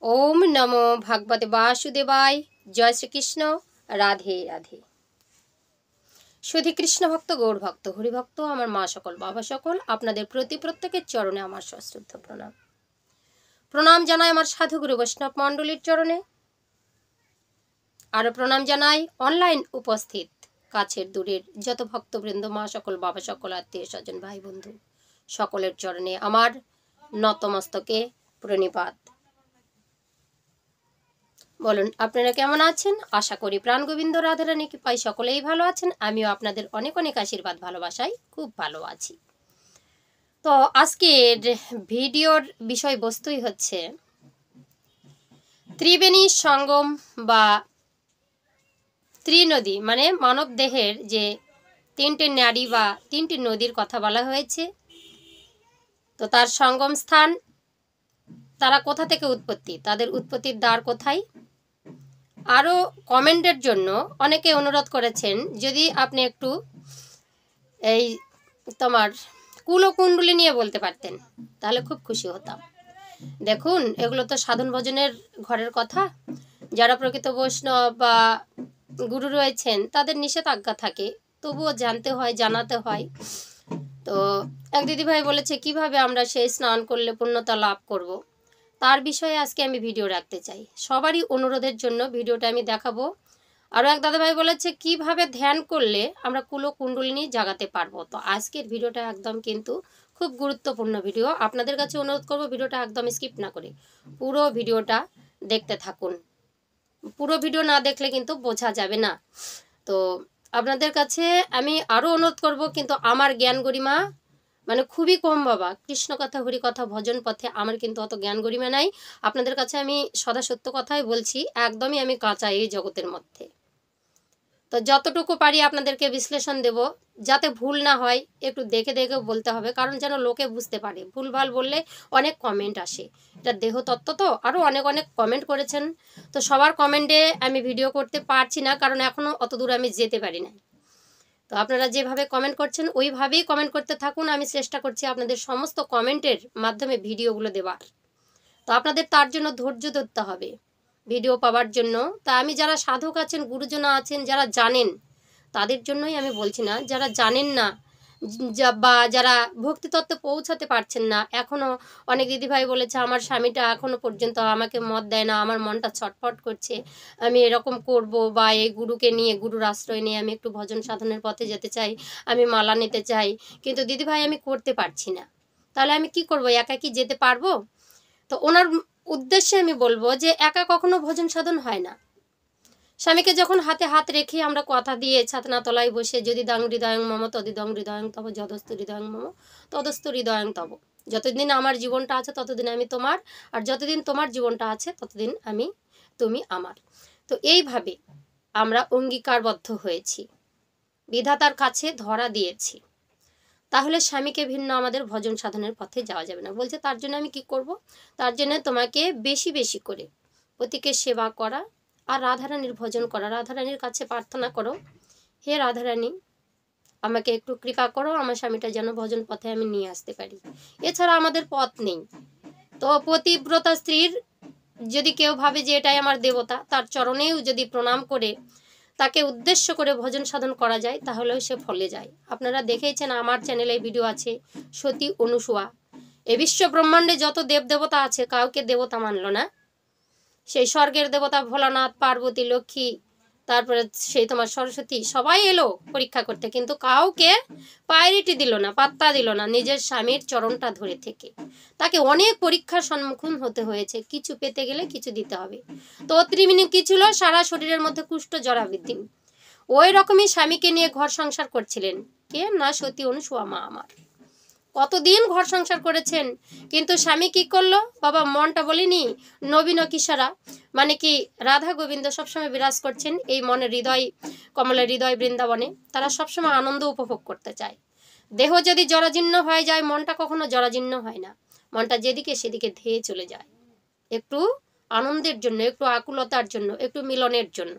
ओम नमो भगवते वासुदेवाय। जय श्री कृष्ण। राधे राधे। शुधि कृष्ण भक्त गौर भक्त हरि भक्त आमार मा सकल बाबा सकल आपनादेर प्रति प्रत्येकेर चरणे आमार सश्रद्ध प्रणाम। प्रणाम जानाई आमार साधुगुरु वैष्णव मंडलीर चरणे। आरो प्रणाम जानाई अनलाइन उपस्थित काछेर दूरेर जत भक्तबृंद मा सकल बाबा सकल आत्मीय स्वजन भाई बंधु सकलेर चरणे आमार नतमस्तके प्रणिपात। বলুন আপনারা কেমন আছেন? আশা করি প্রাণ গোবিন্দ রাধারানী কৃপায় সকলেই ভালো আছেন। আমিও আপনাদের অনেক অনেক আশীর্বাদ ভালোবাসায় খুব ভালো আছি। তো আজকের ভিডিওর বিষয়বস্তুই হচ্ছে ত্রিবেণী সঙ্গম বা ত্রিনদী, মানে মানব দেহের যে তিনটে নাড়ি বা তিনটি নদীর কথা বলা হয়েছে। তো তার সঙ্গম স্থান, তারা কোথা থেকে উৎপত্তি, তাদের উৎপত্তির দ্বার কোথায়। আরও কমেন্টের জন্য অনেকে অনুরোধ করেছেন যদি আপনি একটু এই তোমার কুলকুণ্ডলী নিয়ে বলতে পারতেন তাহলে খুব খুশি হতাম। দেখুন, এগুলো তো সাধন ভজনের ঘরের কথা। যারা প্রকৃত বৈষ্ণব বা গুরু রয়েছেন তাদের নিষেধাজ্ঞা থাকে, তবুও জানতে হয়, জানাতে হয়। তো এক দিদিভাই বলেছে কিভাবে আমরা সেই স্নান করলে পূর্ণতা লাভ করব, তার বিষয়ে আজকে আমি ভিডিও রাখতে চাই। সবারই অনুরোধের জন্য ভিডিওটা আমি দেখাবো। আরও এক দাদাভাই বলেছে কিভাবে ধ্যান করলে আমরা কুলকুণ্ডলিনী জাগাতে পারবো। তো আজকের ভিডিওটা একদম কিন্তু খুব গুরুত্বপূর্ণ ভিডিও। আপনাদের কাছে অনুরোধ করব ভিডিওটা একদম স্কিপ না করে পুরো ভিডিওটা দেখতে থাকুন। পুরো ভিডিও না দেখলে কিন্তু বোঝা যাবে না। তো আপনাদের কাছে আমি আরও অনুরোধ করব, কিন্তু আমার জ্ঞান গরিমা মানে খুবই কম বাবা। কৃষ্ণ কথা হরি কথা ভজন পথে আমার কিন্তু অত জ্ঞান গরিমা নাই। আপনাদের কাছে আমি সদা সত্য কথাই বলছি, একদমই আমি কাঁচা এই জগতের মধ্যে। তো যতটুকু পারি আপনাদেরকে বিশ্লেষণ দেব, যাতে ভুল না হয় একটু দেখে দেখে বলতে হবে, কারণ যেন লোকে বুঝতে পারে। ভুলভাল বললে অনেক কমেন্ট আসে, এটা দেহতত্ত্ব তো আরও অনেক অনেক কমেন্ট করেছেন। তো সবার কমেন্টে আমি ভিডিও করতে পারছি না, কারণ এখনও অত দূর আমি যেতে পারি না। তো আপনারা যেভাবে কমেন্ট করছেন ওইভাবেই কমেন্ট করতে থাকুন। আমি চেষ্টা করছি আপনাদের সমস্ত কমেন্টের মাধ্যমে ভিডিওগুলো দেওয়ার। তো আপনাদের তার জন্য ধৈর্য ধরতে হবে ভিডিও পাওয়ার জন্য। তা আমি যারা সাধক আছেন, গুরুজনা আছেন, যারা জানেন তাদের জন্যই আমি বলছি না। যারা জানেন না বা যারা ভক্তিতত্ত্বে পৌঁছাতে পারছেন না, এখনও অনেক দিদিভাই বলেছে আমার স্বামীটা এখনও পর্যন্ত আমাকে মত দেয় না, আমার মনটা ছটফট করছে, আমি এরকম করব, বা এই গুরুকে নিয়ে, গুরুর আশ্রয় নিয়ে আমি একটু ভজন সাধনের পথে যেতে চাই, আমি মালা নিতে চাই, কিন্তু দিদিভাই আমি করতে পারছি না। তাহলে আমি কি করব? একা কি যেতে পারবো? তো ওনার উদ্দেশ্যে আমি বলবো যে একা কখনো ভজন সাধন হয় না। স্বামীকে যখন হাতে হাত রেখে আমরা কথা দিয়ে ছাতনা তলায় বসে যদি দাং হৃদয়ং মম তদিদং হৃদয়ং তব যদস্তু হৃদয়ং মম তদস্তু হৃদয়ং তব, যতদিন আমার জীবনটা আছে ততদিন আমি তোমার, আর যতদিন তোমার জীবনটা আছে ততদিন আমি, তুমি আমার। তো এইভাবে আমরা অঙ্গীকারবদ্ধ হয়েছি, বিধাতার কাছে ধরা দিয়েছি। তাহলে স্বামীকে ভিন্ন আমাদের ভজন সাধনের পথে যাওয়া যাবে না। বলছে তার জন্য আমি কি করব? তার জন্য তোমাকে বেশি বেশি করে পতিকে সেবা করা আর রাধারানীর ভজন করা। রাধারানীর কাছে প্রার্থনা করো, হে রাধারানী আমাকে একটু কৃপা করো, আমার স্বামীটা যেন ভজন পথে আমি নিয়ে আসতে পারি। এছাড়া আমাদের পথ নেই। তো পতিব্রতা স্ত্রীর যদি কেউ ভাবে যে এটাই আমার দেবতা, তার চরণেও যদি প্রণাম করে তাকে উদ্দেশ্য করে ভজন সাধন করা যায় তাহলেও সে ফলে যায়। আপনারা দেখেইছেন, আমার চ্যানেলে ভিডিও আছে সতী অনুসুয়া। এ বিশ্ব ব্রহ্মাণ্ডে যত দেবদেবতা আছে কাউকে দেবতা মানল না। সেই স্বর্গের দেবতা ভোলানাথ, পার্বতী, লক্ষ্মী, তারপরে সেই তোমার সরস্বতী, সবাই এলো পরীক্ষা করতে, কিন্তু কাউকে প্রায়োরিটি দিল না, পাত্তা দিল না। নিজের স্বামীর চরণটা ধরে থেকে তাকে অনেক পরীক্ষার সম্মুখীন হতে হয়েছে। কিছু পেতে গেলে কিছু দিতে হবে। তো ত্রিমিনী কি ছিল? সারা শরীরের মধ্যে কুষ্ঠ জরাবৃদ্ধি। ওই রকমই স্বামীকে নিয়ে ঘর সংসার করছিলেন কে না? সতী অনুসুয়া মা আমার। কতদিন ঘর সংসার করেছেন, কিন্তু স্বামী কি করলো বাবা? মনটা বলিনি নবীন কিশোরা, মানে কি রাধা গোবিন্দ সবসময় বিরাজ করছেন এই মনের হৃদয় কমলের হৃদয় বৃন্দাবনে। তারা সবসময় আনন্দ উপভোগ করতে চায়। দেহ যদি জরাজীর্ণ হয়ে যায়, মনটা কখনো জরাজীর্ণ হয় না। মনটা যেদিকে সেদিকে ধেয়ে চলে যায় একটু আনন্দের জন্য, একটু আকুলতার জন্য, একটু মিলনের জন্য।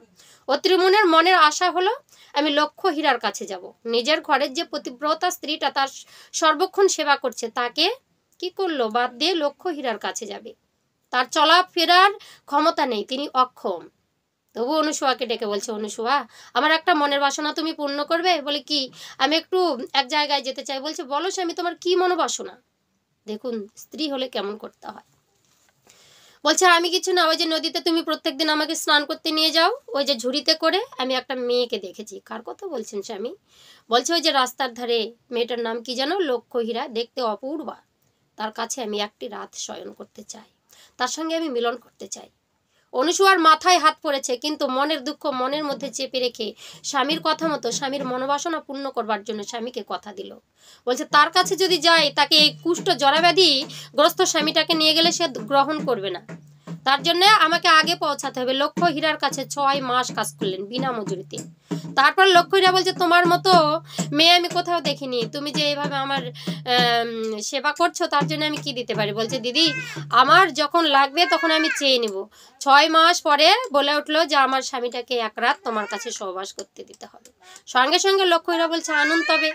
অত্রিমুনের মনের আশা হলো আমি লক্ষ্য হীরার কাছে যাব। নিজের ঘরের যে পতিব্রতা স্ত্রীটা তার সর্বক্ষণ সেবা করছে, তাকে কি করলো? বাদ দিয়ে লক্ষ্য হীরার কাছে যাবে। তার চলাফেরার ক্ষমতা নেই, তিনি অক্ষম। তবু অনুসূয়াকে ডেকে বলছে, অনুসূয়া আমার একটা মনের বাসনা তুমি পূর্ণ করবে? বলে কি? আমি একটু এক জায়গায় যেতে চাই। বলছে, বলো স্বামী তোমার কি মনোবাসনা। দেখুন স্ত্রী হলে কেমন করতে হয়। বলছে, আমি কিছু না, ওই যে নদীতে তুমি প্রত্যেকদিন আমাকে স্নান করতে নিয়ে যাও, ওই যে ঝুড়িতে করে আমি একটা মেয়েকে দেখেছি। কার কথা বলছেন স্বামী? বলছে, ওই যে রাস্তার ধারে মেয়েটার নাম কি যেন, লক্ষ্যহীরা, দেখতে অপূর্বা, তার কাছে আমি একটি রাত শয়ন করতে চাই, তার সঙ্গে আমি মিলন করতে চাই। অনুসূয়ার মাথায় হাত পড়েছে, কিন্তু মনের দুঃখ মনের মধ্যে চেপে রেখে স্বামীর কথা মতো স্বামীর মনোবাসনা পূর্ণ করবার জন্য স্বামীকে কথা দিল। বলছে, তার কাছে যদি যায় তাকে এই কুষ্ঠ জরাব্যাধি গ্রস্ত স্বামীটাকে নিয়ে গেলে সে গ্রহণ করবে না, তার জন্য আমাকে আগে পৌঁছাতে হবে। লক্ষ্যহীরার কাছে 6 মাস কাজ করলেন বিনা মজুরিতে। তারপর লক্ষ্যহীরা বলছে, তোমার মতো মেয়ে আমি কোথাও দেখিনি, তুমি যে এইভাবে আমার সেবা করছো, তার জন্য আমি কি দিতে পারি? বলছে, দিদি আমার যখন লাগবে তখন আমি চেয়ে নিব। 6 মাস পরে বলে উঠলো যে আমার স্বামীটাকে এক রাত তোমার কাছে সহবাস করতে দিতে হবে। সঙ্গে সঙ্গে লক্ষ্যহীরা বলছে, আনুন তবে।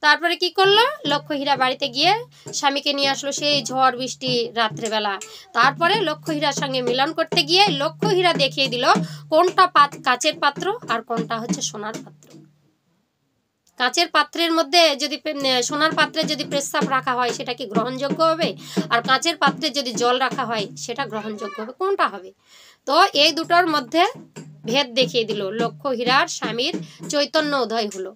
তারপরে কি করলো, লক্ষ্যহীরা বাড়িতে গিয়ে স্বামীকে নিয়ে আসলো সেই ঝড় বৃষ্টি রাত্রেবেলা। তারপরে লক্ষ্যহীরার সঙ্গে মিলন করতে গিয়ে লক্ষ্যহীরা দেখিয়ে দিল কোনটা কাচের পাত্র আর কোনটা হচ্ছে সোনার পাত্র। কাচের পাত্রের মধ্যে যদি সোনার পাত্রে যদি প্রস্রাব রাখা হয় সেটা কি গ্রহণযোগ্য হবে? আর কাচের পাত্রে যদি জল রাখা হয় সেটা গ্রহণযোগ্য হবে? কোনটা হবে? তো এই দুটোর মধ্যে ভেদ দেখিয়ে দিল। লক্ষ্যহীরার স্বামীর চৈতন্য উদয় হলো।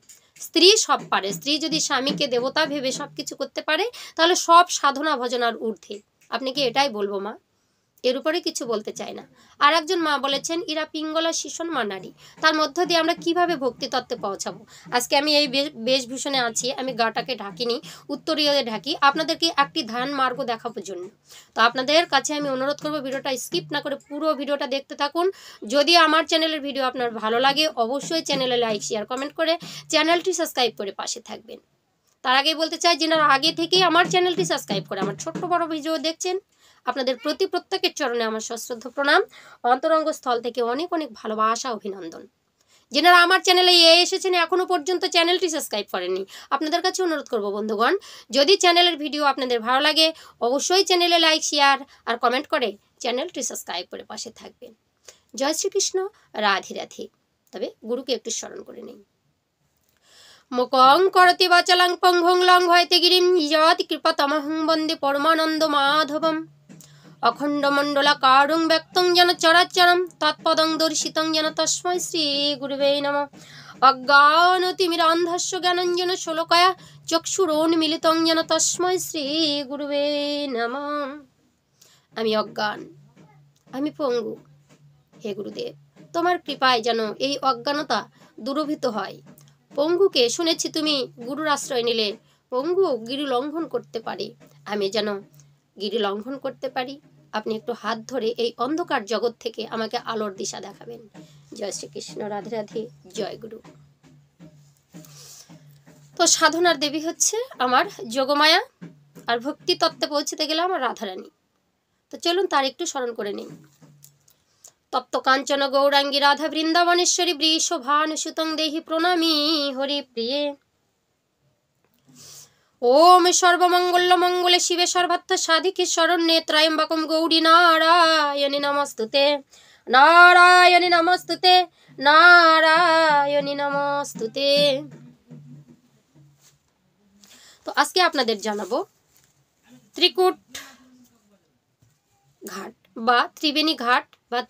স্ত্রী সব পারে। স্ত্রী যদি স্বামীকে দেবতা ভেবে সবকিছু করতে পারে, তাহলে সব সাধনা ভজনার ঊর্ধ্বে। আপনি কি এটাই বলবো মা? এর উপরে কিছু বলতে চাই না। আর একজন মা বলেছেন, ইরা পিঙ্গলা শিশন মা নারী, তার মধ্য দিয়ে আমরা কিভাবে ভক্তি তত্ত্বে পৌঁছাবো। আজকে আমি এই বেশভূষণে আছি, আমি গাটাকে ঢাকিনি, উত্তরীয় ঢাকি, আপনাদেরকে একটি ধ্যান মার্গ দেখানোর জন্য। তো আপনাদের কাছে আমি অনুরোধ করবো ভিডিওটা স্কিপ না করে পুরো ভিডিওটা দেখতে থাকুন। যদি আমার চ্যানেলের ভিডিও আপনার ভালো লাগে, অবশ্যই চ্যানেলে লাইক শেয়ার কমেন্ট করে চ্যানেলটি সাবস্ক্রাইব করে পাশে থাকবেন। তার আগে বলতে চাই, যেনারা আগে থেকেই আমার চ্যানেলটি সাবস্ক্রাইব করে আমার ছোট্ট বড় ভিডিও দেখছেন, আপনাদের প্রত্যেকের চরণে আমার সশ্রদ্ধ প্রণাম, অন্তরঙ্গ স্থল থেকে অনেক অনেক ভালোবাসা, অভিনন্দন। যেনারা আমার চ্যানেলে এসেছেন এখনো পর্যন্ত চ্যানেলটি সাবস্ক্রাইব করেননি, আপনাদের কাছে অনুরোধ করব বন্ধুগণ, যদি চ্যানেলের ভিডিও আপনাদের ভালো লাগে অবশ্যই চ্যানেলে লাইক শেয়ার আর কমেন্ট করে চ্যানেলটি সাবস্ক্রাইব করে পাশে থাকবেন। জয় শ্রীকৃষ্ণ, রাধে রাধে। তবে গুরুকে একটু স্মরণ করে নেই। মুকং করতি বাচলং পঙ্গুং লং হয়তে গিরিম যতি কৃপতমহং বন্দে পরমানন্দ মাধবম অখণ্ড মণ্ডলাকারং ব্যক্তং যেন চরাচরম তৎপদং দর্শিতং যেন তস্मै শ্রী গুরুবে নমঃ। অজ্ঞানতিমিরান্ধস্য জ্ঞানাঞ্জন শোলকয়া চক্ষুরোন্মিলিতং যেন তস্मै শ্রী গুরুবে নমঃ। আমি অজ্ঞান, আমি পঙ্গু, হে গুরুদেব তোমার কৃপায় যেন এই অজ্ঞানতা দূরীভূত হয়। পঙ্গুকে শুনেছি তুমি গুরুর আশ্রয় নিলে পঙ্গু গিরি লঙ্ঘন করতে পারে, আমি যেন গিরি লঙ্ঘন করতে পারি। আপনি একটু হাত ধরে এই অন্ধকার জগৎ থেকে আমাকে আলোর দিশা দেখাবেন। জয় শ্রীকৃষ্ণ, রাধে রাধে, জয় গুরু। তো সাধনার দেবী হচ্ছে আমার যোগমায়া, আর ভক্তি তত্ত্বে পৌঁছতে গেলে আমার রাধারানী। তো চলুন তার একটু স্মরণ করে নিই। তপ্ত কাঞ্চন গৌরাঙ্গী রাধা বৃন্দাবনেশ্বরী বৃষভানুসুতং দেহি প্রণামী হরি প্রিয়ে। ওম সর্বমঙ্গল মঙ্গলে শিবে সর্বার্থ সাধিকে শরণ্যে ত্রয়ম্বকম গৌরী নারায়ণী নমস্তুতে, নারায়ণী নমস্তুতে, নারায়ণী নমস্তুতে। তো আজকে আপনাদের জানাবো ত্রিকুট ঘাট বা ত্রিবেণী ঘাট বা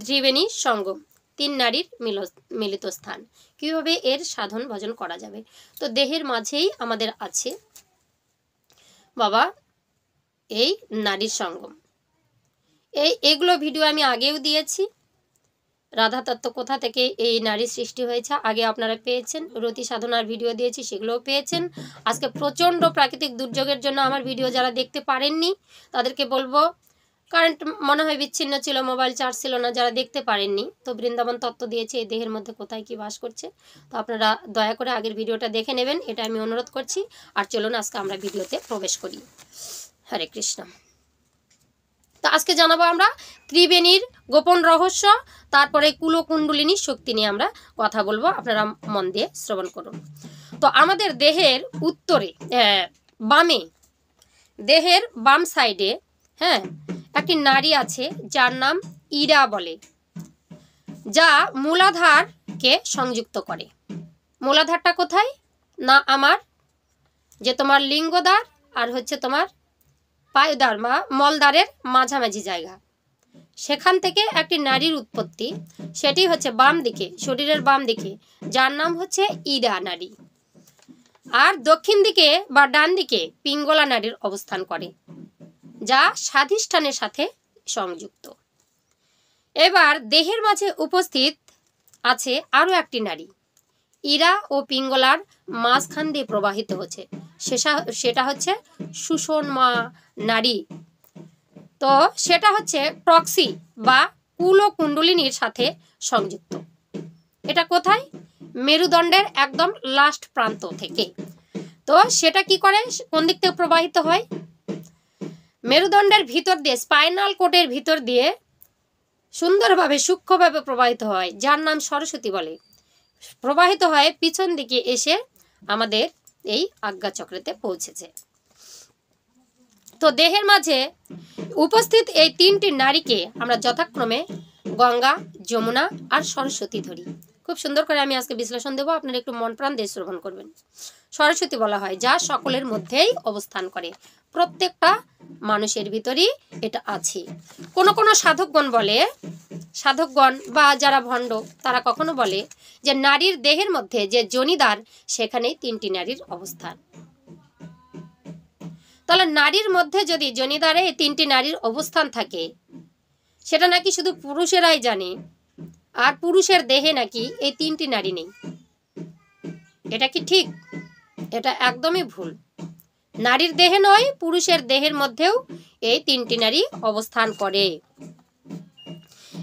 ত্রিবেণী সঙ্গম, 3 নারীর মিলিত স্থান, কিভাবে এর সাধন ভজন করা যাবে। তো দেহের মাঝেই আমাদের আছে বাবা এই নারীর সঙ্গম। এগুলো ভিডিও আমি আগেও দিয়েছি। রাধা তত্ত্ব কোথা থেকে এই নারীর সৃষ্টি হয়েছে আগে আপনারা পেয়েছেন, রতি সাধনার ভিডিও দিয়েছি সেগুলোও পেয়েছেন। আজকে প্রচণ্ড প্রাকৃতিক দুর্যোগের জন্য আমার ভিডিও যারা দেখতে পারেননি তাদেরকে বলবো, কারেন্ট মনে হয় বিচ্ছিন্ন ছিল, মোবাইল চার্জ ছিল না, যারা দেখতে পারেননি তো বৃন্দাবন তত্ত্ব দিয়েছে এই দেহের মধ্যে কোথায় কি বাস করছে। তো আপনারা দয়া করে আগের ভিডিওটা দেখে নেবেন, এটা আমি অনুরোধ করছি। আর চলুন আজকে আমরা ভিডিওতে প্রবেশ করি। হরে কৃষ্ণ। তো আজকে জানাবো আমরা ত্রিবেণীর গোপন রহস্য, তারপরে কুলকুণ্ডলিনীর শক্তি নিয়ে আমরা কথা বলবো, আপনারা মন দিয়ে শ্রবণ করুন। তো আমাদের দেহের উত্তরে বামে, দেহের বাম সাইডে, হ্যাঁ একটি নারী আছে যার নাম ইরা বলে, যা মূলাধারকে সংযুক্ত করে। মূলাধারটা কোথায়? না আমার যে তোমার লিঙ্গদ্বার আর হচ্ছে তোমার পায়ুদ্বার বা মলদ্বারের মাঝামাঝি জায়গা, সেখান থেকে একটি নারীর উৎপত্তি। সেটি হচ্ছে বাম দিকে, শরীরের বাম দিকে, যার নাম হচ্ছে ইরা নারী। আর দক্ষিণ দিকে বা ডান দিকে পিঙ্গলা নারীর অবস্থান করে, যা স্বাধিষ্ঠানের সাথে সংযুক্ত। এবার দেহের মাঝে উপস্থিত আছে আরও একটি নারী, ইরা ও পিঙ্গলার মাঝখান দিয়ে প্রবাহিত হচ্ছে, সেটা হচ্ছে সুষমা নারী। তো সেটা হচ্ছে প্রক্সি বা কুলকুণ্ডলিনীর সাথে সংযুক্ত। এটা কোথায়? মেরুদণ্ডের একদম লাস্ট প্রান্ত থেকে। তো সেটা কি করে, কোন দিক থেকে প্রবাহিত হয়? মেরুদণ্ডের ভিতর দিয়ে, স্পাইনাল কোডের ভিতর দিয়ে সুন্দরভাবে সূক্ষ্মভাবে প্রবাহিত হয়, যার নাম সরস্বতী বলে। প্রবাহিত হয় পিছন দিকে এসে আমাদের এই আজ্ঞাচক্রেতে পৌঁছেছে। তো দেহের মাঝে উপস্থিত এই তিনটি নারীকে আমরা যথাক্রমে গঙ্গা, যমুনা আর সরস্বতী ধরি। খুব সুন্দর করে আমি আজকে বিশ্লেষণ দেবো, আপনারা একটু মন প্রাণ দিয়ে শ্রবণ করবেন। সরস্বতী বলা হয় যা সকলের মধ্যেই অবস্থান করে, প্রত্যেকটা মানুষের ভিতরেই এটা আছে। কোনো কোনো সাধকগণ বা যারা ভণ্ড, তারা কখনো বলে যে নারীর দেহের মধ্যে যে যোনিদ্বার, সেখানেই তিনটি নারীর অবস্থান। তাহলে নারীর মধ্যে যদি যোনিদ্বারে এই তিনটি নারীর অবস্থান থাকে, সেটা নাকি শুধু পুরুষেরাই জানে, আর পুরুষের দেহে নাকি এই তিনটি নারী নেই। এটা কি ঠিক? এটা একদমই ভুল। নারীর দেহে নয়, পুরুষের দেহের মধ্যেও এই তিনটি নারী অবস্থান করে।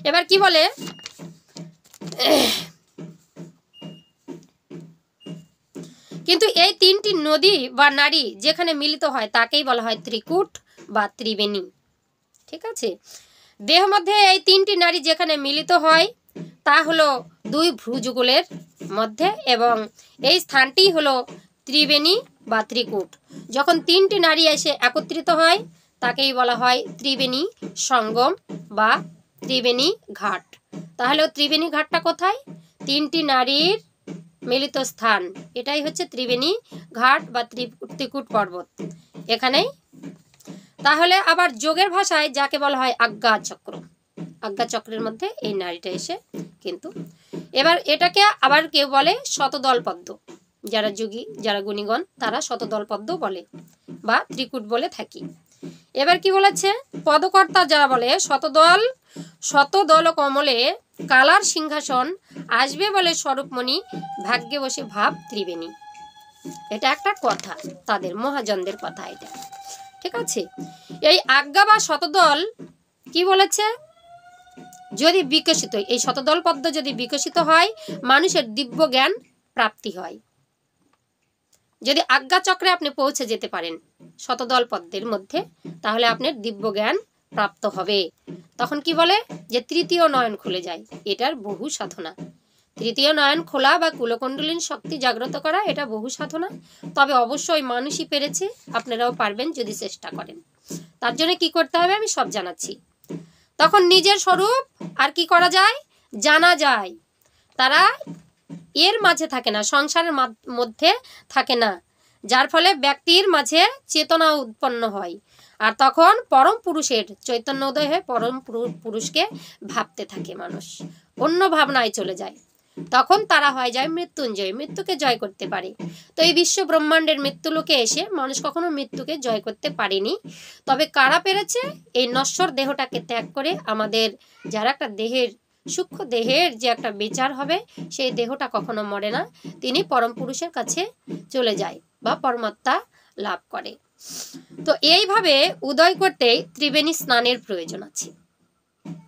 এবার কি বলে, কিন্তু এই তিনটি নদী বা নারী যেখানে মিলিত হয় তাকেই বলা হয় ত্রিকূট বা ত্রিবেণী। ঠিক আছে? দেহ মধ্যে এই তিনটি নারী যেখানে মিলিত হয় তা হলো দুই ভ্রুযুগলের মধ্যে, এবং এই স্থানটি হলো ত্রিবেণী বা ত্রিকূট। যখন তিনটি নারী এসে একত্রিত হয় তাকেই বলা হয় ত্রিবেণী সঙ্গম বা ত্রিবেণী ঘাট। তাহলে ত্রিবেণী ঘাটটা কোথায়? তিনটি নারীর মিলিত স্থান, এটাই হচ্ছে ত্রিবেণী ঘাট বা ত্রিকূট পর্বত, এখানেই। তাহলে আবার যোগের ভাষায় যাকে বলা হয় আজ্ঞাচক্র, আজ্ঞাচক্রের মধ্যে এই নারীটা এসে কিন্তু। এবার এটাকে আবার কেউ বলে শতদল পদ্ম, যারা যোগী, যারা গুণীগণ, তারা শতদল পদ্ম বলে বা ত্রিকূট বলে থাকি। এবার কি বলেছে, পদকর্তা যারা বলে শতদল কমলে কালার সিংহাসন আসবে বলে স্বরূপমণি ভাগ্যে বসে ভাব ত্রিবেণী। এটা একটা কথা, তাদের মহাজনদের কথা এটা। ঠিক আছে? এই আজ্ঞা বা শতদল কি বলেছে, যদি বিকশিত, এই শতদল পদ্ম যদি বিকশিত হয়, মানুষের দিব্য জ্ঞান প্রাপ্তি হয়। যদি আজ্ঞা চক্রে আপনি পৌঁছে যেতে পারেন শতদল পদ্মের মধ্যে, তাহলে আপনার দিব্য জ্ঞান প্রাপ্ত হবে। তখন কি বলে যে তৃতীয় নয়ন খুলে যায়। এটার বহু সাধনা, তৃতীয় নয়ন খোলা বা কুলকুণ্ডলিনী শক্তি জাগ্রত করা, এটা বহু সাধনা। তবে অবশ্যই মানুষই পেরেছে, আপনারাও পারবেন যদি চেষ্টা করেন। তার জন্য কি করতে হবে আমি সব জানাচ্ছি। তখন নিজের স্বরূপ আর কি করা যায়, জানা যায়। তারা এর মাঝে থাকে না, সংসারের মধ্যে থাকে না, যার ফলে ব্যক্তির মাঝে চেতনা উৎপন্ন হয়। আর তখন পরম পুরুষের চৈতন্য উদয় হয়ে পরম পুরুষকে ভাবতে থাকে মানুষ, অন্য ভাবনায় চলে যায়। তখন তারা হয়ে যায় মৃত্যুঞ্জয়, মৃত্যুকে জয় করতে পারে। তো এই বিশ্ব ব্রহ্মাণ্ডের মৃত্যুলোকে এসে মানুষ কখনো মৃত্যুকে জয় করতে পারেনি। তবে কারা পেরেছে, এই নশ্বর দেহটাকে ত্যাগ করে আমাদের যারা একটা দেহের, সূক্ষ্ম দেহের যে একটা বিচার হবে, সেই দেহটা কখনো মরে না, তিনি পরম পুরুষের কাছে চলে যায় বা পরমাত্মা লাভ করে। তো এইভাবে উদয় করতে ত্রিবেণী স্নানের প্রয়োজন আছে।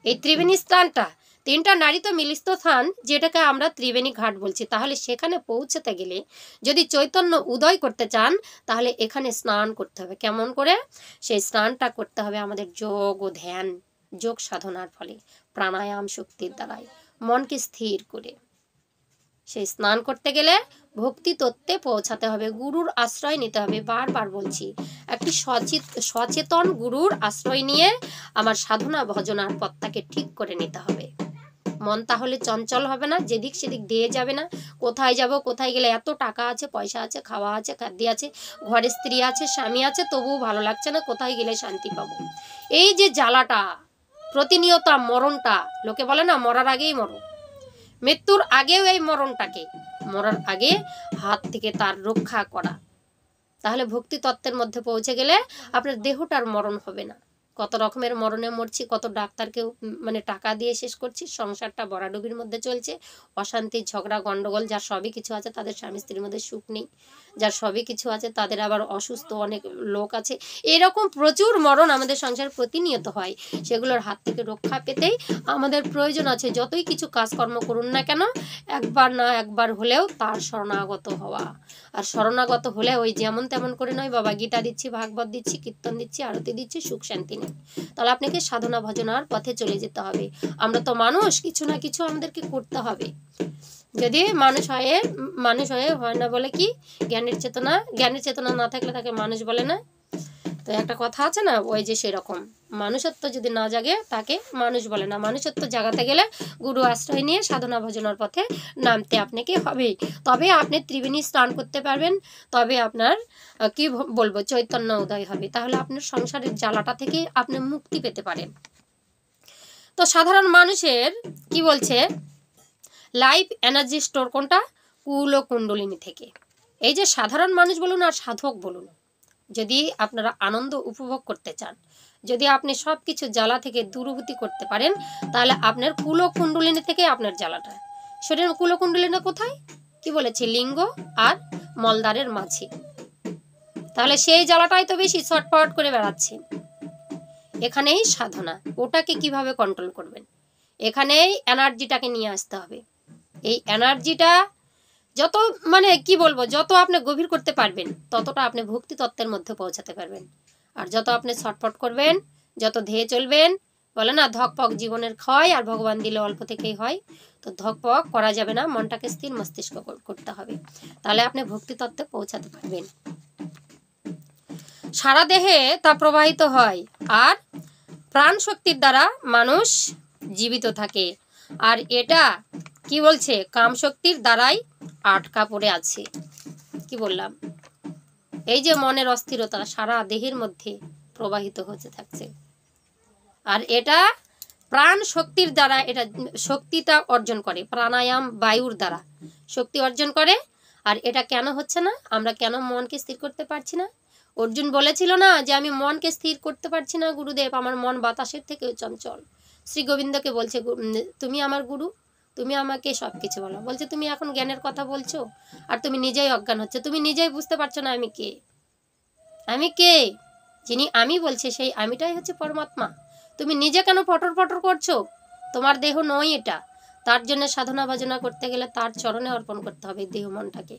এই ত্রিবেণী স্নানটা, তিনটা নারী তো মিলিত স্থান, যেটাকে আমরা ত্রিবেণী ঘাট বলছি। তাহলে সেখানে পৌঁছতে গেলে যদি চৈতন্য উদয় করতে চান, তাহলে এখানে স্নান করতে হবে। কেমন করে? সেই স্নানটা করতে হবে আমাদের যোগ ও ধ্যান, যোগ সাধনার ফলে, প্রাণায়াম শক্তির দ্বারাই মনকে স্থির করে সেই স্নান করতে গেলে ভক্তি তত্ত্বে পৌঁছাতে হবে, গুরুর আশ্রয় নিতে হবে। বারবার বলছি, একটি সচেতন গুরুর আশ্রয় নিয়ে আমার সাধনা ভজনার পথটাকে ঠিক করে নিতে হবে। মন তাহলে চঞ্চল হবে না, যেদিক সেদিক দিয়ে যাবে না। কোথায় যাব, কোথায় গেলে এত টাকা আছে, পয়সা আছে, খাওয়া আছে, খাদ্য আছে, ঘরে স্ত্রী আছে, স্বামী আছে, তবুও ভালো লাগছে না, কোথায় গেলে শান্তি পাবো। এই যে জ্বালাটা, প্রতিনিয়ত মরণটা, লোকে বলে না মরার আগেই মরো, মৃত্যুর আগেও এই মরণটাকে, মরার আগে হাত থেকে তার রক্ষা করা। তাহলে ভক্তি তত্ত্বের মধ্যে পৌঁছে গেলে আপনার দেহটার মরণ হবে না। কত রকমের মরণে মরছি, কত ডাক্তারকে মানে টাকা দিয়ে শেষ করছি, সংসারটা বরাডুবির মধ্যে চলছে, অশান্তি, ঝগড়া, গন্ডগোল। যার সবই কিছু আছে তাদের স্বামী স্ত্রীর মধ্যে সুখ নেই, যার সবই কিছু আছে তাদের আবার অসুস্থ অনেক লোক আছে। এরকম প্রচুর মরণ আমাদের সংসার প্রতিনিয়ত হয়। সেগুলোর হাত থেকে রক্ষা পেতেই আমাদের প্রয়োজন আছে, যতই কিছু কাজকর্ম করুন না কেন, একবার না একবার হলেও তার শরণাগত হওয়া। আর শরণাগত হলে ওই যেমন তেমন করে নয়, বাবা গীতা দিচ্ছি, ভাগবত দিচ্ছি, কীর্তন দিচ্ছি, আরতি দিচ্ছি, সুখ শান্তি নেই। তাহলে আপনাকে সাধনা ভজনার পথে চলে যেতে হবে। আমরা তো মানুষ, কিছু না কিছু আমাদেরকে করতে হবে। যদি মানুষ হয়ে হয় না বলে কি জ্ঞানের চেতনা না থাকলে তাকে মানুষ বলে না। তো একটা কথা আছে না, ওই যে সেরকম মানুষত্ব যদি না জাগে তাকে মানুষ বলে না। মানুষত্ব জাগাতে গেলে গুরু আশ্রয় নিয়ে সাধনা ভজনার পথে নামতে আপনাকে হবেই। তবে আপনি ত্রিবেণী স্নান করতে পারবেন, তবে আপনার কি বলবো চৈতন্য উদয় হবে। তাহলে আপনার সংসারের জ্বালাটা থেকে আপনি মুক্তি পেতে পারেন। তো সাধারণ মানুষের কি বলছে, লাইফ এনার্জি স্টোর কোনটা, কুল ও কুণ্ডলিনী থেকে। এই যে সাধারণ মানুষ বলুন আর সাধক বলুন, যদি আপনারা আনন্দ উপভোগ করতে চান, যদি আপনি সব কিছু জ্বালা থেকে দূরভূতি করতে পারেন, তাহলে আপনার কুল ও কুণ্ডলিনী থেকে আপনার জ্বালাটা, শরীরের কুল ও কুণ্ডলিনী কোথায়, কি বলেছে, লিঙ্গ আর মলদ্বারের মাঝে। তাহলে সেই জ্বালাটাই তো বেশি ছটফট করে বেড়াচ্ছে। এখানেই সাধনা, ওটাকে কিভাবে কন্ট্রোল করবেন, এখানেই এনার্জিটাকে নিয়ে আসতে হবে। এই এনার্জিটা যত মানে কি বলবো, যত আপনি গভীর করতে পারবেন ততটা আপনি ভক্তি তত্ত্বের মধ্যে পৌঁছাতে পারবেন। আর যত আপনি ছটফট করবেন, যত ধেয়ে চলবেন, বলে না ধকপক জীবনের ক্ষয়, আর ভগবান দিলে অল্প থেকেই হয়। তো ধকপক করা যাবে না, মনটাকে স্থির মস্তিষ্ক করতে হবে, তাহলে আপনি ভক্তি তত্ত্বে পৌঁছাতে পারবেন। সারা দেহে তা প্রবাহিত হয়, আর প্রাণ শক্তির দ্বারা মানুষ জীবিত থাকে। আর এটা কি বলছে, কাম শক্তির দ্বারাই আটকা পড়ে আছে। কি বললাম, এই যে মনের অস্থিরতা সারা দেহের মধ্যে প্রবাহিত হতে থাকছে, আর এটা প্রাণ শক্তির দ্বারা এটা শক্তিটা অর্জন করে, প্রাণায়াম বায়ুর দ্বারা শক্তি অর্জন করে। আর এটা কেন হচ্ছে না, আমরা কেন মনকে স্থির করতে পারছি না? অর্জুন বলেছিল না যে আমি মনকে স্থির করতে পারছি না গুরুদেব, আমার মন বাতাসের থেকেও চঞ্চল। শ্রী গোবিন্দকে বলছে, তুমি আমার গুরু, তুমি আমাকে সব কিছু বলো। বলছে তুমি এখন জ্ঞানের কথা বলছো, আর তুমি নিজেই অজ্ঞান হচ্ছে, তুমি নিজেই বুঝতে পারছো না আমি কে। আমি কে, যিনি আমি বলছে সেই আমিটাই হচ্ছে পরমাত্মা। তুমি নিজে কেন পটর পটর করছো, তোমার দেহ নয় এটা। তার জন্য সাধনা ভজনা করতে গেলে তার চরণে অর্পণ করতে হবে দেহ মনটাকে,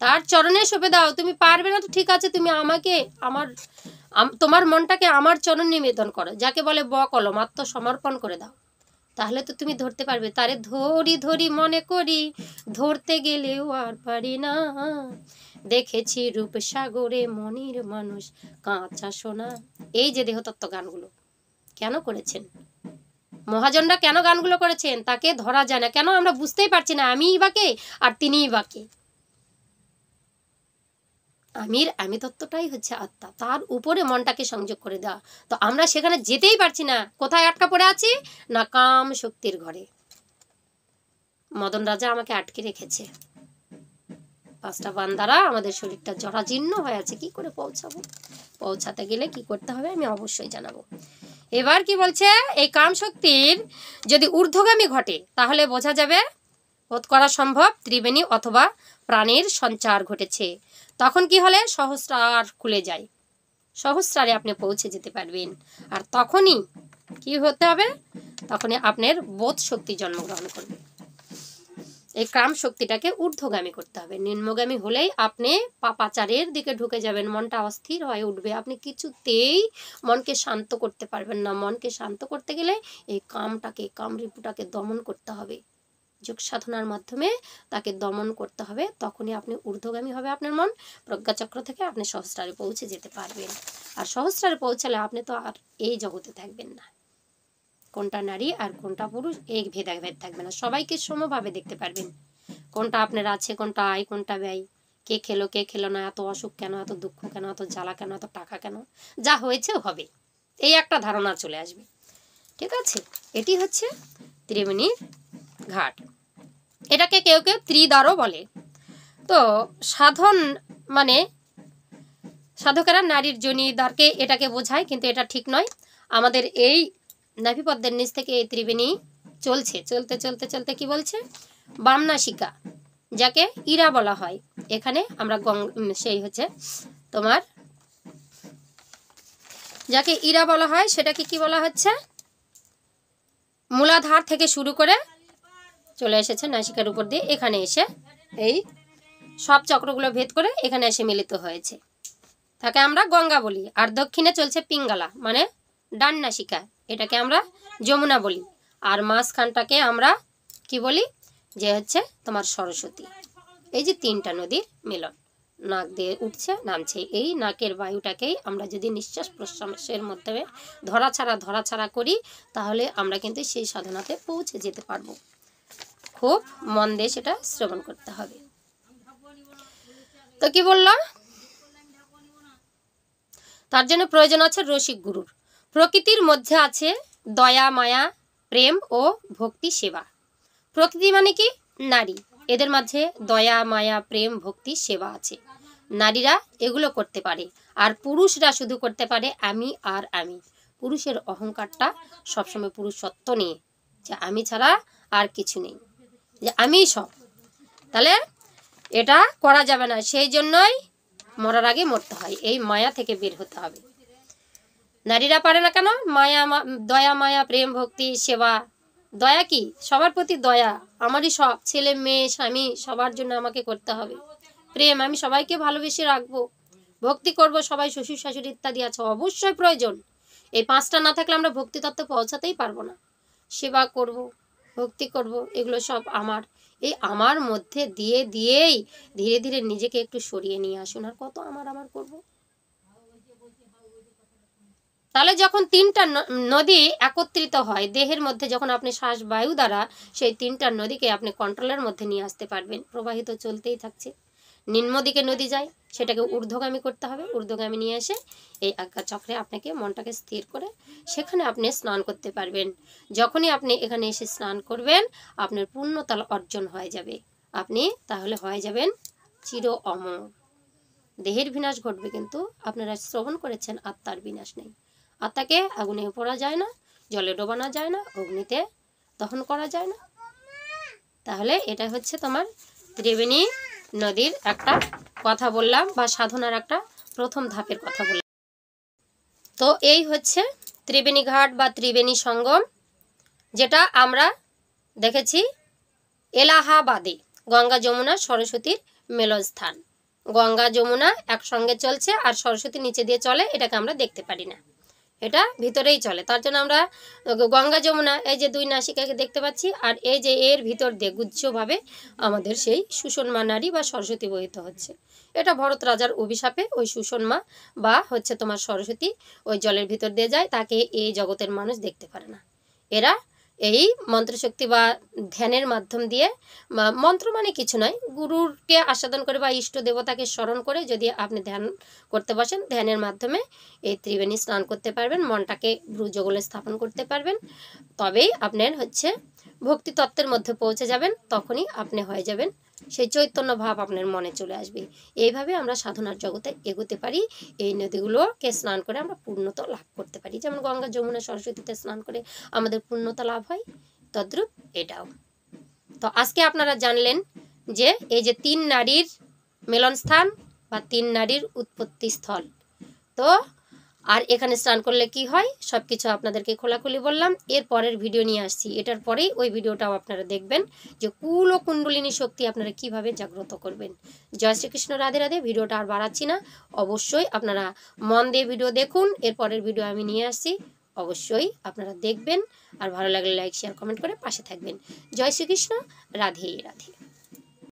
তার চরণে সঁপে দাও। তুমি পারবে না তো ঠিক আছে, তুমি আমাকে তোমার মনটাকে আমার চরণ নিবেদন করো, যাকে বলে বকলম, আত্মসমর্পণ করে দাও। তাহলে তো তুমি ধরতে পারবে। তারে ধরি ধরি মনে করি, ধরতে গেলেও আর পারি না, দেখেছি রূপসাগরে মনির মানুষ কাঁচা সোনা। এই যে দেহতত্ত্ব গানগুলো কেন করেছেন মহাজনরা, কেন গানগুলো করেছেন, তাকে ধরা যায় না কেন, আমরা বুঝতেই পারছি না আমিই বাকে আর তিনিই বাকে। আমি তত্ত্বটাই হচ্ছে আত্মা, তার উপরে মনটাকে সংযোগ করে দেওয়া। তো আমরা সেখানে যেতেই পারছি না, কোথায় আটকা পড়ে আছি না, কাম শক্তির ঘরে। মদন রাজা আমাকে আটকে রেখেছে, 5টা বান্দারা, আমাদের শরীরটা জরাজীর্ণ হয়ে আছে, কি করে পৌঁছাবো? পৌঁছাতে গেলে কি করতে হবে আমি অবশ্যই জানাবো। এবার কি বলছে, এই কাম শক্তির যদি ঊর্ধ্বগামী ঘটে তাহলে বোঝা যাবে বোধ করা সম্ভব ত্রিবেণী অথবা প্রাণের সঞ্চার ঘটেছে। তখন কি হলে সহস্রার খুলে যায়, সহস্রারে আপনি পৌঁছে যেতে পারবেন। আর তখনই কি হতে হবে, তখনই আপনার বোধ শক্তি জন্মগ্রহণ করবে। এই কাম শক্তিটাকে ঊর্ধ্বগামী করতে হবে, নিম্নগামী হলেই আপনি পাপাচারের দিকে ঢুকে যাবেন, মনটা অস্থির হয়ে উঠবে, আপনি কিছুতেই মনকে শান্ত করতে পারবেন না। মনকে শান্ত করতে গেলে এই কামটাকে, কামরিপুটাকে দমন করতে হবে। যোগ সাধনার মাধ্যমে তাকে দমন করতে হবে, তখনই আপনি ঊর্ধ্বগামী হবে আপনার মন, প্রজ্ঞাচক্র থেকে আপনি সহস্রারে পৌঁছে যেতে পারবেন। আর সহস্রারে পৌঁছালে আপনি তো আর এই জগতে থাকবেন না, কোনটা নারী আর কোনটা পুরুষ এই ভেদাভেদ থাকবে না, সবাইকে সমভাবে দেখতে পারবেন, কোনটা আপনার আছে, কোনটা আয়, কোনটা ব্যয়, কে খেলো কে খেলো না, এত অসুখ কেন, এত দুঃখ কেন, এত জ্বালা কেন, এত টাকা কেন, যা হয়েছে হবে, এই একটা ধারণা চলে আসবে। ঠিক আছে, এটি হচ্ছে ত্রিবেণী ঘাট। এটাকে কেউ কেউ ত্রিদ্বারও বলে। তো সাধন মানে সাধকেরা নারীর যোনিদ্বারকে এটাকে বোঝায়, কিন্তু এটা ঠিক নয়। আমাদের এই নাভিপদ্মের নিচ থেকে এই ত্রিবেণী চলছে, চলতে চলতে চলতে কি বলছে, বামনাসিকা, যাকে ইরা বলা হয়। এখানে আমরা সেই হচ্ছে তোমার যাকে ইরা বলা হয় সেটাকে কি বলা হচ্ছে, মূলাধার থেকে শুরু করে চলে এসেছে নাসিকার উপর দিয়ে, এখানে এসে এই সব চক্রগুলো ভেদ করে এখানে এসে মিলিত হয়েছে, তাকে আমরা গঙ্গা বলি। আর দক্ষিণে চলছে পিঙ্গলা মানে ডান নাসিকা, এটাকে আমরা যমুনা বলি। আর মাঝখানটাকে আমরা কি বলি, যে হচ্ছে তোমার সরস্বতী। এই যে তিনটা নদীর মিলন, নাক দিয়ে উঠছে নামছে, এই নাকের বায়ুটাকেই আমরা যদি নিঃশ্বাস প্রশ্বাসের মাধ্যমে ধরাছাড়া করি, তাহলে আমরা কিন্তু সেই সাধনাতে পৌঁছে যেতে পারবো। খুব মন দিয়ে সেটা শ্রবণ করতে হবে। তো কি বললাম, তার জন্য প্রয়োজন আছে রসিক গুরুর। প্রকৃতির মধ্যে আছে দয়া, মায়া, প্রেম ও ভক্তি সেবা। প্রকৃতি মানে কি, নারী, এদের মাঝে দয়া, মায়া, প্রেম, ভক্তি, সেবা আছে। নারীরা এগুলো করতে পারে, আর পুরুষরা শুধু করতে পারে আমি আর আমি। পুরুষের অহংকারটা সবসময় পুরুষত্ব নিয়ে, যে আমি ছাড়া আর কিছু নেই, যে আমিই সব। তাহলে এটা করা যাবে না, সেই জন্যই মরার আগে মরতে হয়, এই মায়া থেকে বের হতে হবে। নারীরা পারে না কেন, দয়া, মায়া, প্রেম, ভক্তি, সেবা। দয়া কি, সবার প্রতি দয়া, আমারই সব ছেলে মেয়ে স্বামী সবার জন্য আমাকে করতে হবে। প্রেম, আমি সবাইকে ভালোবেসে রাখবো। ভক্তি করব, সবাই শ্বশুর শাশুড়ি ইত্যাদি আছে, অবশ্যই প্রয়োজন। এই পাঁচটা না থাকলে আমরা ভক্তি তত্ত্বে পৌঁছাতেই পারবো না। সেবা করব, ভক্তি করব, এগুলো সব আমার। এই আমার মধ্যে দিয়েই ধীরে ধীরে নিজেকে একটু সরিয়ে নিয়ে আসুন। আর কত আমার করব। তাহলে যখন তিনটা নদী একত্রিত হয় দেহের মধ্যে, যখন আপনি শ্বাস বায়ু দ্বারা সেই তিনটা নদীকে আপনি কন্ট্রোলের মধ্যে নিয়ে আসতে পারবেন, প্রবাহিত চলতেই থাকছে। নিম্ন দিকে নদী যায়, সেটাকে ঊর্ধ্বগামী করতে হবে, ঊর্ধ্বগামী নিয়ে এসে এই আজ্ঞা চক্রে আপনাকে মনটাকে স্থির করে সেখানে আপনি স্নান করতে পারবেন। যখনই আপনি এখানে এসে স্নান করবেন, আপনার পূর্ণতা অর্জন হয়ে যাবে, আপনি তাহলে হয়ে যাবেন চির অমর। দেহের বিনাশ ঘটবে, কিন্তু আপনারা শ্রবণ করেছেন আত্মার বিনাশ নেই। আত্মাকে আগুনে পোড়া যায় না, জলে ডোবানো যায় না, অগ্নিতে দহন করা যায় না। তাহলে এটা হচ্ছে তোমার ত্রিবেণী নদীর একটা কথা বললাম, বা সাধনার একটা প্রথম ধাপের কথা বললাম। তো এই হচ্ছে ত্রিবেণী ঘাট বা ত্রিবেণী সঙ্গম, যেটা আমরা দেখেছি এলাহাবাদে, গঙ্গা যমুনা সরস্বতীর মেলস্থান। গঙ্গা যমুনা একসঙ্গে চলছে আর সরস্বতী নিচে দিয়ে চলে, এটাকে আমরা দেখতে পারি না, এটা ভিতরেই চলে। তার জন্য আমরা গঙ্গা যমুনা এই যে দুই নাসিকাকে দেখতে পাচ্ছি, আর এই যে এর ভিতর দিয়ে গুচ্ছভাবে আমাদের সেই সুষমা নারী বা সরস্বতী বহিত হচ্ছে। এটা ভরত রাজার অভিশাপে ওই সুষমা বা হচ্ছে তোমার সরস্বতী ওই জলের ভিতর দিয়ে যায়, তাকে এই জগতের মানুষ দেখতে পারে না। এরা এই মন্ত্রশক্তি বা ধ্যানের মাধ্যম দিয়ে, মন্ত্র মানে কিছু নয়, গুরুকে আস্বাদন করে বা ইষ্ট দেবতাকে স্মরণ করে যদি আপনি ধ্যান করতে বসেন, ধ্যানের মাধ্যমে এই ত্রিবেণী স্নান করতে পারবেন, মনটাকে ভ্রুযুগলে স্থাপন করতে পারবেন, তবেই আপনার হচ্ছে ভক্তি তত্ত্বের মধ্যে পৌঁছে যাবেন। তখনই আপনি হয়ে যাবেন, সেই চৈতন্য ভাব আপনার মনে চলে আসবে। এইভাবে আমরা সাধনার জগতে এগোতে পারি, এই নদীগুলোকে স্নান করে আমরা পূর্ণতা লাভ করতে পারি। যেমন গঙ্গা যমুনা সরস্বতীতে স্নান করে আমাদের পূর্ণতা লাভ হয়, তদ্রূপ এটাও। তো আজকে আপনারা জানলেন যে এই যে তিন নারীর মিলনস্থান বা তিন নারীর উৎপত্তি স্থল। তো আর এখানে স্নান করলে কি হয় সব কিছু আপনাদেরকে খোলাখুলি বললাম। এর পরের ভিডিও নিয়ে আসছি, এটার পরেই ওই ভিডিওটাও আপনারা দেখবেন যে কুল ও কুণ্ডলিনী শক্তি আপনারা কিভাবে জাগ্রত করবেন। জয় শ্রীকৃষ্ণ, রাধে রাধে। ভিডিওটা আর বাড়াচ্ছি না, অবশ্যই আপনারা মন দিয়ে ভিডিও দেখুন। এর পরের ভিডিও আমি নিয়ে আসছি। অবশ্যই আপনারা দেখবেন। আর ভালো লাগলে লাইক শেয়ার কমেন্ট করে পাশে থাকবেন। জয় শ্রীকৃষ্ণ। রাধে রাধে।